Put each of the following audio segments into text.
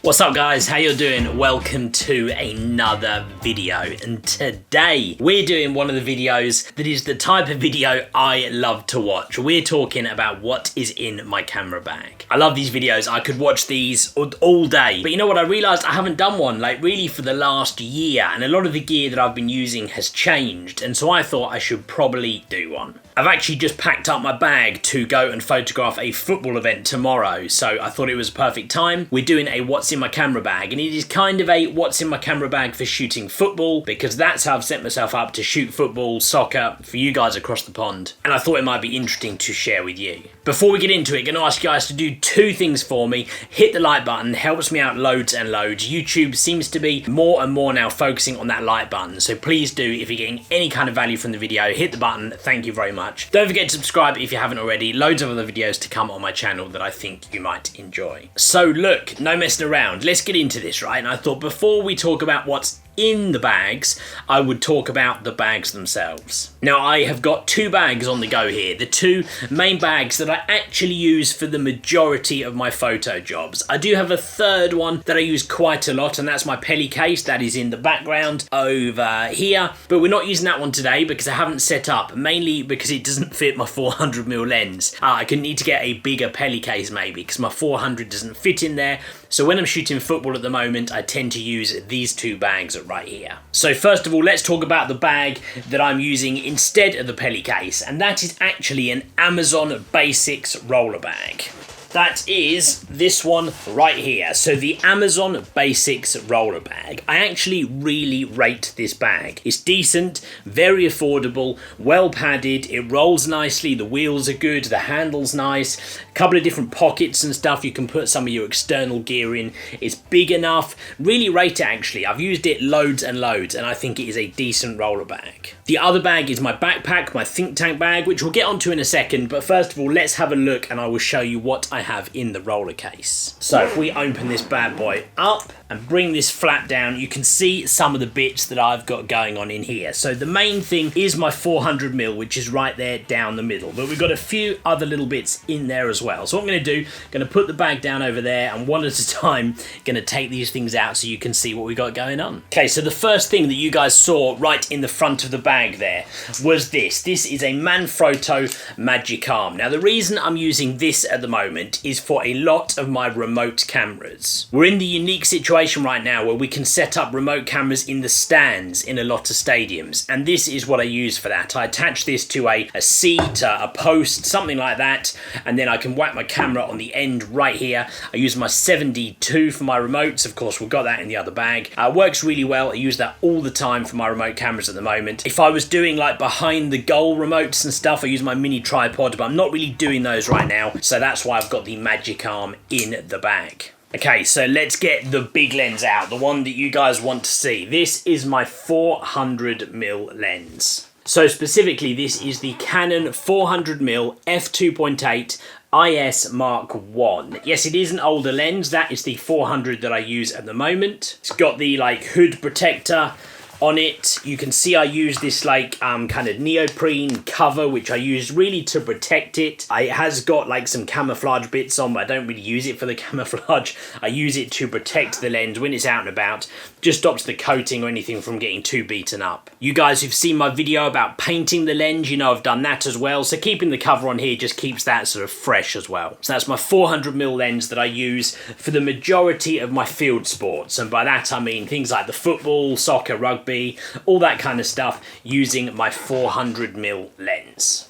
What's up guys, how you doing? Welcome to another video, and today we're doing one of the videos that is the type of video I love to watch. We're talking about what is in my camera bag. I love these videos, I could watch these all day, but you know what, I realised I haven't done one like really for the last year, and a lot of the gear that I've been using has changed, and so I thought I should probably do one. I've actually just packed up my bag to go and photograph a football event tomorrow, so I thought it was a perfect time. We're doing a what's in my camera bag, and it is kind of a what's in my camera bag for shooting football, because that's how I've set myself up to shoot football, soccer, for you guys across the pond, and I thought it might be interesting to share with you. Before we get into it, I'm going to ask you guys to do two things for me. Hit the like button, helps me out loads and loads. YouTube seems to be more and more now focusing on that like button, so please do, if you're getting any kind of value from the video, hit the button. Thank you very much. Don't forget to subscribe if you haven't already. Loads of other videos to come on my channel that I think you might enjoy. So look, no messing around. Let's get into this, right? And I thought before we talk about what's in the bags, I would talk about the bags themselves. Now, I have got two bags on the go here. The two main bags that I actually use for the majority of my photo jobs. I do have a third one that I use quite a lot, and that's my Pelly case that is in the background over here. But we're not using that one today because I haven't set up, mainly because it doesn't fit my 400mm lens. I could need to get a bigger Pelly case maybe because my 400 doesn't fit in there. So when I'm shooting football at the moment, I tend to use these two bags right here. So first of all, let's talk about the bag that I'm using instead of the Pelly case, and that is actually an Amazon Basics roller bag. That is this one right here. So the Amazon Basics roller bag. I actually really rate this bag. It's decent, very affordable, well padded, it rolls nicely, the wheels are good, the handle's nice, a couple of different pockets and stuff you can put some of your external gear in. It's big enough, really rate it actually. I've used it loads and loads, and I think it is a decent roller bag. The other bag is my backpack, my think tank bag, which we'll get onto in a second, but first of all, let's have a look and I will show you what I have in the roller case. So if we open this bad boy up and bring this flap down, you can see some of the bits that I've got going on in here. So the main thing is my 400mm, which is right there down the middle, but we've got a few other little bits in there as well. So what I'm going to do, going to put the bag down over there, and one at a time going to take these things out so you can see what we got going on. Okay, so the first thing that you guys saw right in the front of the bag there was this. This is a Manfrotto Magicam. Now the reason I'm using this at the moment is for a lot of my remote cameras. We're in the unique situation right now where we can set up remote cameras in the stands in a lot of stadiums, and this is what I use for that. I attach this to a seat, a post, something like that, and then I can whack my camera on the end right here. I use my 7D2 for my remotes. Of course, we've got that in the other bag. Works really well. I use that all the time for my remote cameras at the moment. If I was doing like behind the goal remotes and stuff, I use my mini tripod, but I'm not really doing those right now, so that's why I've got the Magicam in the bag. Okay, so let's get the big lens out, the one that you guys want to see. This is my 400mm lens. So specifically, this is the Canon 400mm f2.8 IS Mark 1. Yes, it is an older lens. That is the 400 that I use at the moment. It's got the like hood protector on it. You can see I use this like kind of neoprene cover, which I use really to protect it. It has got like some camouflage bits on, but I don't really use it for the camouflage. I use it to protect the lens when it's out and about. Just stops the coating or anything from getting too beaten up. You guys who've seen my video about painting the lens, you know I've done that as well. So keeping the cover on here just keeps that sort of fresh as well. So that's my 400mm lens that I use for the majority of my field sports. And by that I mean things like the football, soccer, rugby, all that kind of stuff, using my 400mm lens.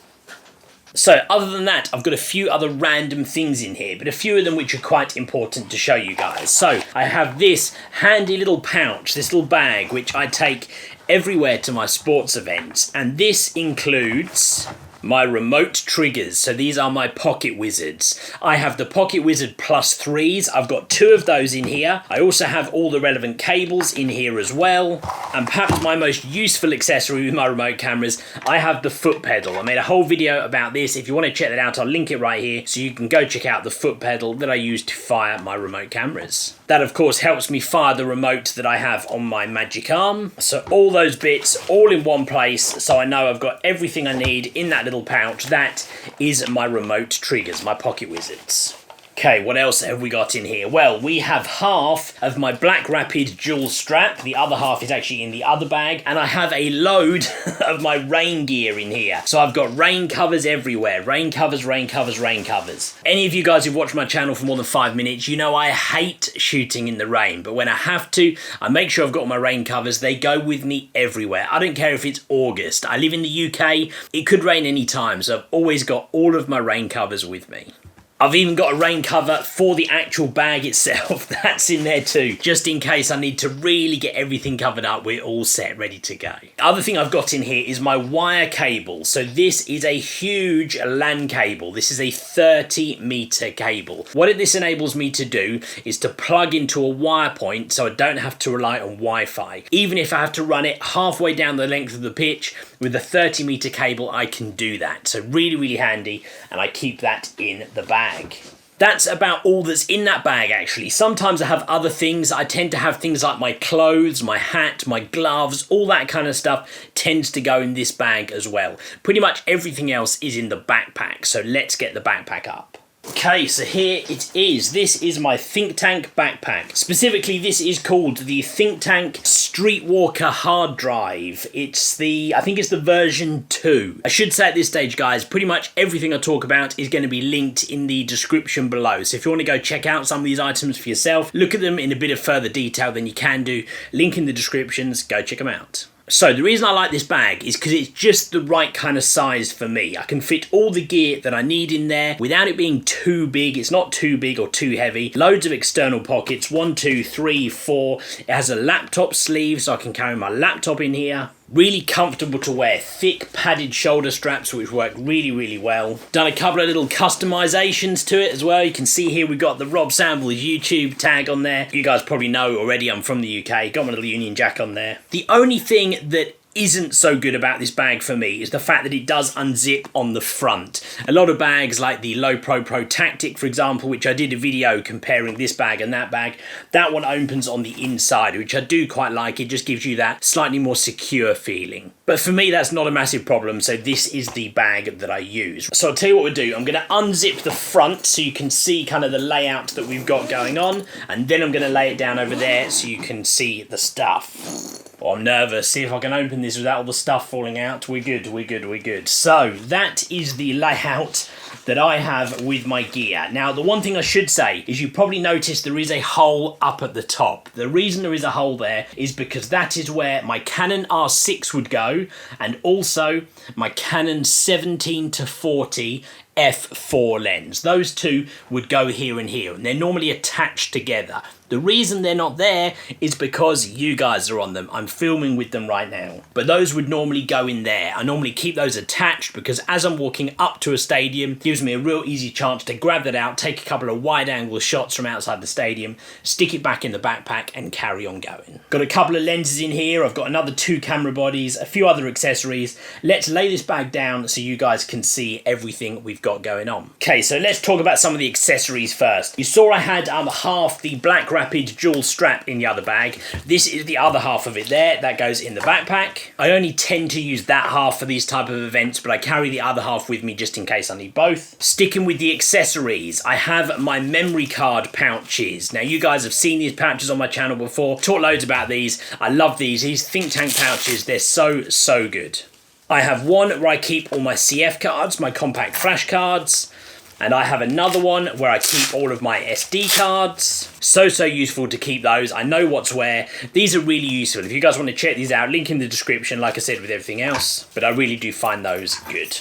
So other than that, I've got a few other random things in here, but a few of them which are quite important to show you guys. So I have this handy little pouch, this little bag, which I take everywhere to my sports events, and this includes my remote triggers. So these are my Pocket Wizards. I have the Pocket Wizard Plus 3s. I've got two of those in here. I also have all the relevant cables in here as well. And perhaps my most useful accessory with my remote cameras, I have the foot pedal. I made a whole video about this. If you want to check that out, I'll link it right here so you can go check out the foot pedal that I use to fire my remote cameras. That of course helps me fire the remote that I have on my Magicam. So all those bits all in one place, so I know I've got everything I need in that little pouch. That is my remote triggers, my Pocket Wizards. Okay, what else have we got in here? Well, we have half of my Black Rapid dual strap. The other half is actually in the other bag. And I have a load of my rain gear in here. So I've got rain covers everywhere. Rain covers, rain covers, rain covers. Any of you guys who've watched my channel for more than 5 minutes, you know I hate shooting in the rain. But when I have to, I make sure I've got my rain covers. They go with me everywhere. I don't care if it's August. I live in the UK. It could rain any time. So I've always got all of my rain covers with me. I've even got a rain cover for the actual bag itself. That's in there too. Just in case I need to really get everything covered up, we're all set, ready to go. The other thing I've got in here is my wire cable. So this is a huge LAN cable. This is a 30-meter cable. What this enables me to do is to plug into a wire point so I don't have to rely on Wi-Fi. Even if I have to run it halfway down the length of the pitch, with a 30-meter cable, I can do that. So really, really handy, and I keep that in the bag. That's about all that's in that bag, actually. Sometimes I have other things. I tend to have things like my clothes, my hat, my gloves, all that kind of stuff tends to go in this bag as well. Pretty much everything else is in the backpack, so let's get the backpack up. Okay, so here it is. This is my Think Tank backpack. Specifically, this is called the Think Tank Streetwalker Hard Drive. I think it's the version 2. I should say at this stage, guys, pretty much everything I talk about is going to be linked in the description below. So if you want to go check out some of these items for yourself, look at them in a bit of further detail than you can do, link in the descriptions, go check them out. So the reason I like this bag is because it's just the right kind of size for me. I can fit all the gear that I need in there without it being too big. It's not too big or too heavy. Loads of external pockets, 1, 2, 3, 4. It has a laptop sleeve so I can carry my laptop in here. Really comfortable to wear, thick padded shoulder straps which work really, really well. Done a couple of little customizations to it as well. You can see here we've got the Rob Samples YouTube tag on there. You guys probably know already I'm from the UK. Got my little Union Jack on there. The only thing that isn't so good about this bag for me is the fact that it does unzip on the front. A lot of bags like the Lowepro Pro Tactic, for example, which I did a video comparing this bag and that bag, that one opens on the inside, which I do quite like. It just gives you that slightly more secure feeling. But for me, that's not a massive problem, so this is the bag that I use. So I'll tell you what we'll do. I'm going to unzip the front so you can see kind of the layout that we've got going on, and then I'm going to lay it down over there so you can see the stuff. Oh, I'm nervous. See if I can open this without all the stuff falling out. We're good, we're good, we're good. So that is the layout that I have with my gear. Now, the one thing I should say is you probably noticed there is a hole up at the top. The reason there is a hole there is because that is where my Canon R6 would go, and also my Canon 17-40 f4 lens. Those two would go here and here, and they're normally attached together. The reason they're not there is because you guys are on them. I'm filming with them right now. But those would normally go in there. I normally keep those attached because as I'm walking up to a stadium, it gives me a real easy chance to grab that out, take a couple of wide angle shots from outside the stadium, stick it back in the backpack and carry on going. Got a couple of lenses in here. I've got another 2 camera bodies, a few other accessories. Let's lay this bag down so you guys can see everything we've got going on. Okay, so let's talk about some of the accessories first. You saw I had half the Black Rapid dual strap in the other bag. This is the other half of it there. That goes in the backpack. I only tend to use that half for these type of events, but I carry the other half with me just in case I need both. Sticking with the accessories, I have my memory card pouches. Now, you guys have seen these pouches on my channel before. Talked loads about these. I love these. These Think Tank pouches, they're so, so good. I have one where I keep all my CF cards, my compact flash cards. And I have another one where I keep all of my SD cards. So useful to keep those. I know what's where. These are really useful. If you guys want to check these out, link in the description, like I said with everything else. But I really do find those good.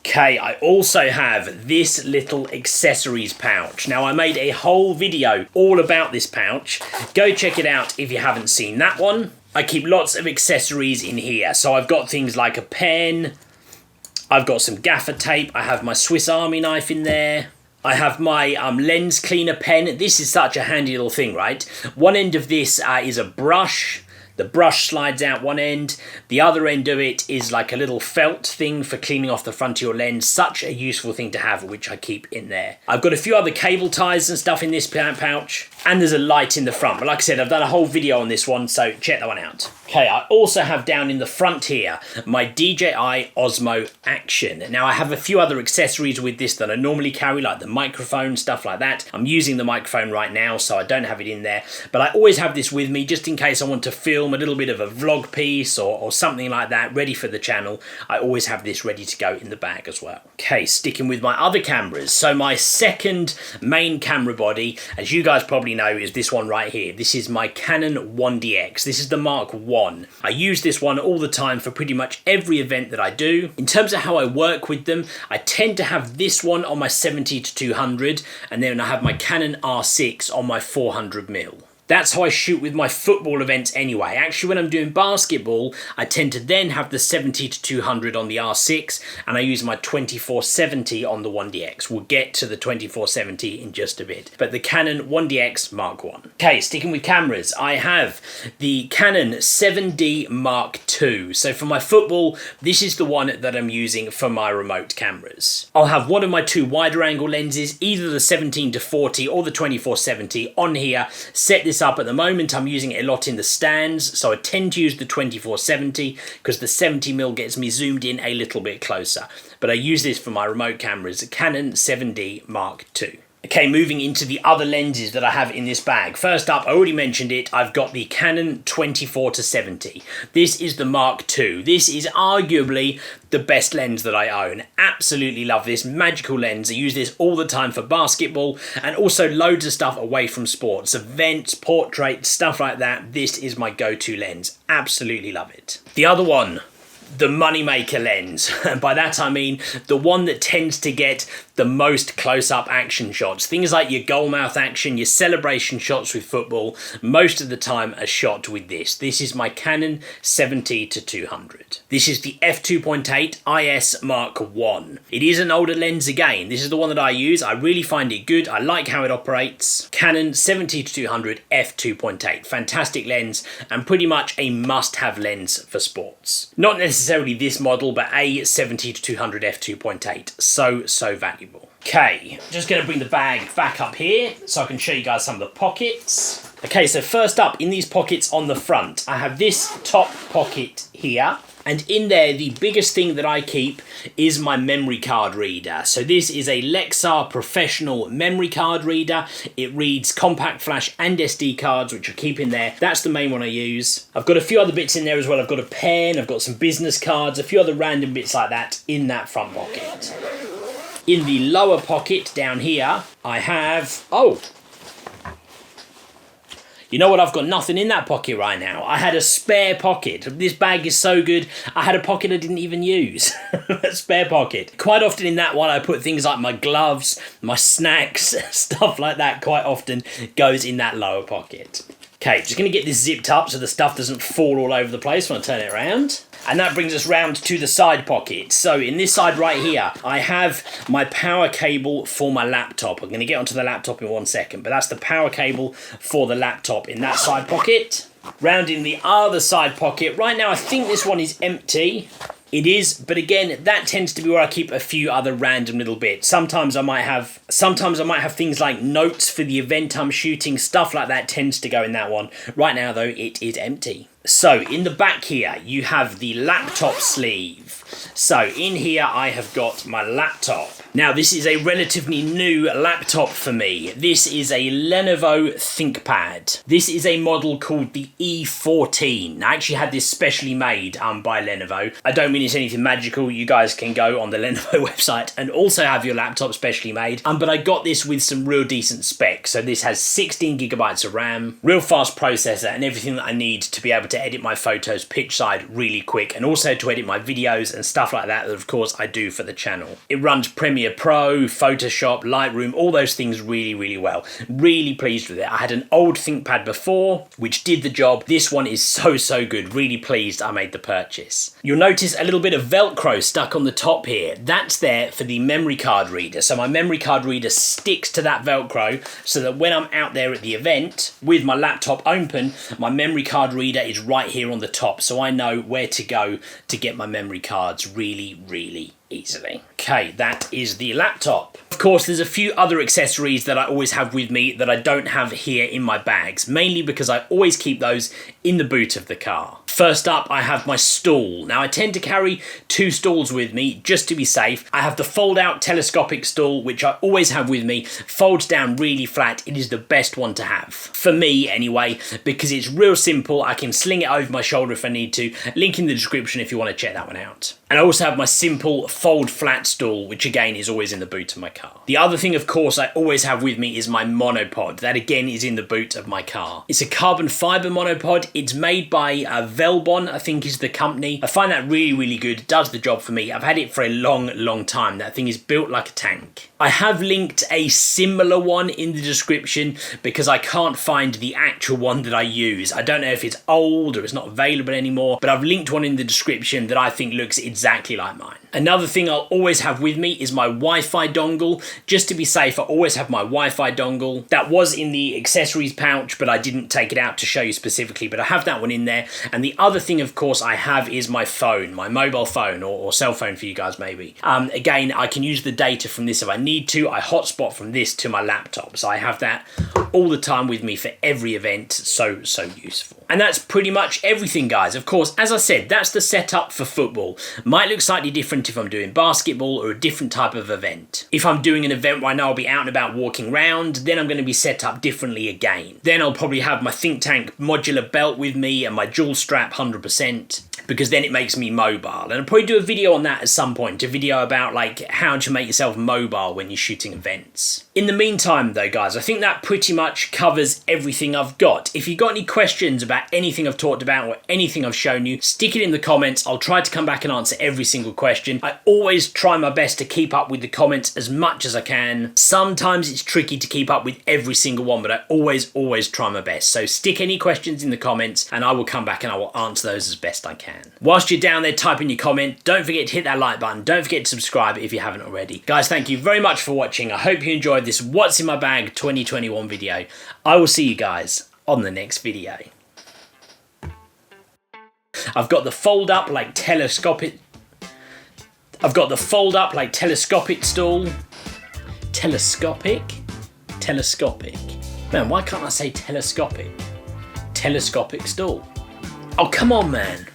Okay, I also have this little accessories pouch. Now, I made a whole video all about this pouch. Go check it out if you haven't seen that one. I keep lots of accessories in here. So I've got things like a pen. I've got some gaffer tape. I have my Swiss Army knife in there. I have my lens cleaner pen. This is such a handy little thing, right? One end of this is a brush. The brush slides out one end. The other end of it is like a little felt thing for cleaning off the front of your lens. Such a useful thing to have, which I keep in there. I've got a few other cable ties and stuff in this pouch, and there's a light in the front. But like I said, I've done a whole video on this one, so check that one out. Okay, I also have down in the front here my DJI Osmo Action. Now I have a few other accessories with this that I normally carry, like the microphone, stuff like that. I'm using the microphone right now, so I don't have it in there, but I always have this with me just in case I want to film a little bit of a vlog piece or something like that ready for the channel. I always have this ready to go in the bag as well. Okay, sticking with my other cameras. So my second main camera body, as you guys probably know, is this one right here. This is my Canon 1DX. This is the Mark 1. I use this one all the time for pretty much every event that I do. In terms of how I work with them, I tend to have this one on my 70-200, and then I have my Canon R6 on my 400mm. That's how I shoot with my football events anyway. Actually, when I'm doing basketball, I tend to then have the 70-200 on the R6, and I use my 2470 on the 1DX. We'll get to the 2470 in just a bit. But the Canon 1DX Mark 1. Okay, sticking with cameras, I have the Canon 7D Mark II. So for my football, this is the one that I'm using for my remote cameras. I'll have one of my two wider angle lenses, either the 17-40 or the 2470 on here. Set this up at the moment. I'm using it a lot in the stands, so I tend to use the 2470 because the 70mm gets me zoomed in a little bit closer. But I use this for my remote cameras, Canon 7D Mark II. Okay, moving into the other lenses that I have in this bag. First up, I already mentioned it, I've got the Canon 24-70. This is the Mark II. This is arguably the best lens that I own. Absolutely love this magical lens. I use this all the time for basketball and also loads of stuff away from sports, events, portraits, stuff like that. This is my go-to lens. Absolutely love it. The other one, the moneymaker lens. And by that I mean the one that tends to get the most close-up action shots. Things like your goal mouth action, your celebration shots with football, most of the time are shot with this. This is my Canon 70-200. This is the f2.8 IS Mark 1. It is an older lens again. This is the one that I use. I really find it good. I like how it operates. Canon 70-200 f2.8. Fantastic lens and pretty much a must-have lens for sports. Not necessarily this model, but a 70-200 f2.8. So valuable. Okay, just going to bring the bag back up here so I can show you guys some of the pockets. Okay, so first up, in these pockets on the front, I have this top pocket here. And in there, the biggest thing that I keep is my memory card reader. So this is a Lexar Professional memory card reader. It reads compact flash and SD cards, which I keep in there. That's the main one I use. I've got a few other bits in there as well. I've got a pen, I've got some business cards, a few other random bits like that in that front pocket. In the lower pocket down here, I have, you know what? I've got nothing in that pocket right now. I had a spare pocket. This bag is so good. I had a pocket I didn't even use. A spare pocket. Quite often in that one, I put things like my gloves, my snacks, stuff like that quite often goes in that lower pocket. Okay, just going to get this zipped up so the stuff doesn't fall all over the place when I turn it around. And that brings us round to the side pocket. So in this side right here, I have my power cable for my laptop. I'm going to get onto the laptop in 1 second, but that's the power cable for the laptop in that side pocket. Round in the other side pocket. Right now, I think this one is empty. It is, but again, that tends to be where I keep a few other random little bits. Sometimes I might have things like notes for the event I'm shooting, stuff like that tends to go in that one. Right now though, it is empty. So in the back here, you have the laptop sleeve. So in here, I have got my laptop. Now this is a relatively new laptop for me. This is a Lenovo ThinkPad. This is a model called the E14. I actually had this specially made by Lenovo. I don't mean it's anything magical. You guys can go on the Lenovo website and also have your laptop specially made. But I got this with some real decent specs. So this has 16 gigabytes of RAM, real fast processor, and everything that I need to be able to edit my photos pitch side really quick, and also to edit my videos and stuff like that of course I do for the channel. It runs Premiere Pro, Photoshop, Lightroom, all those things really well. Really pleased with it. I had an old ThinkPad before which did the job. This one is so good. Really pleased I made the purchase. You'll notice a little bit of Velcro stuck on the top here. That's there for the memory card reader. So my memory card reader sticks to that Velcro so that when I'm out there at the event with my laptop open, my memory card reader is is right here on the top, so I know where to go to get my memory cards really, really easily. Okay, that is the laptop. Of course, there's a few other accessories that I always have with me that I don't have here in my bags, mainly because I always keep those in the boot of the car. First up, I have my stool. Now, I tend to carry 2 stools with me just to be safe. I have the fold-out telescopic stool, which I always have with me. Folds down really flat. It is the best one to have. For me, anyway, because it's real simple. I can sling it over my shoulder if I need to. Link in the description if you want to check that one out. And I also have my simple fold flat stool, which again is always in the boot of my car. The other thing, of course, I always have with me is my monopod. That again is in the boot of my car. It's a carbon fiber monopod. It's made by Velbon, I think is the company. I find that really, really good. It does the job for me. I've had it for a long, long time. That thing is built like a tank. I have linked a similar one in the description because I can't find the actual one that I use. I don't know if it's old or it's not available anymore, but I've linked one in the description that I think looks exactly like mine. Another thing I'll always have with me is my Wi-Fi dongle. Just to be safe, I always have my Wi-Fi dongle. That was in the accessories pouch, but I didn't take it out to show you specifically, but I have that one in there. And the other thing, of course, I have is my phone, my mobile phone or cell phone for you guys maybe. Again, I can use the data from this if I need to. I hotspot from this to my laptop. So I have that all the time with me for every event. So useful. And that's pretty much everything, guys. Of course, as I said, that's the setup for football. Might look slightly different if I'm doing basketball or a different type of event. If I'm doing an event where I know I'll be out and about walking around, then I'm going to be set up differently again. Then I'll probably have my Think Tank modular belt with me and my dual strap 100%, because then it makes me mobile. And I'll probably do a video on that at some point, a video about like how to make yourself mobile when you're shooting events. In the meantime though, guys, I think that pretty much covers everything I've got. If you've got any questions about anything I've talked about or anything I've shown you, stick it in the comments. I'll try to come back and answer every single question. I always try my best to keep up with the comments as much as I can. Sometimes it's tricky to keep up with every single one, but I always try my best. So stick any questions in the comments and I will come back and I will answer those as best I can. Whilst you're down there typing your comment, don't forget to hit that like button. Don't forget to subscribe if you haven't already. Guys, thank you very much for watching. I hope you enjoyed this What's in My Bag 2021 video. I will see you guys on the next video. I've got the fold up like telescopic stool. Telescopic. Man, why can't I say telescopic? Telescopic stool. Oh, come on, man.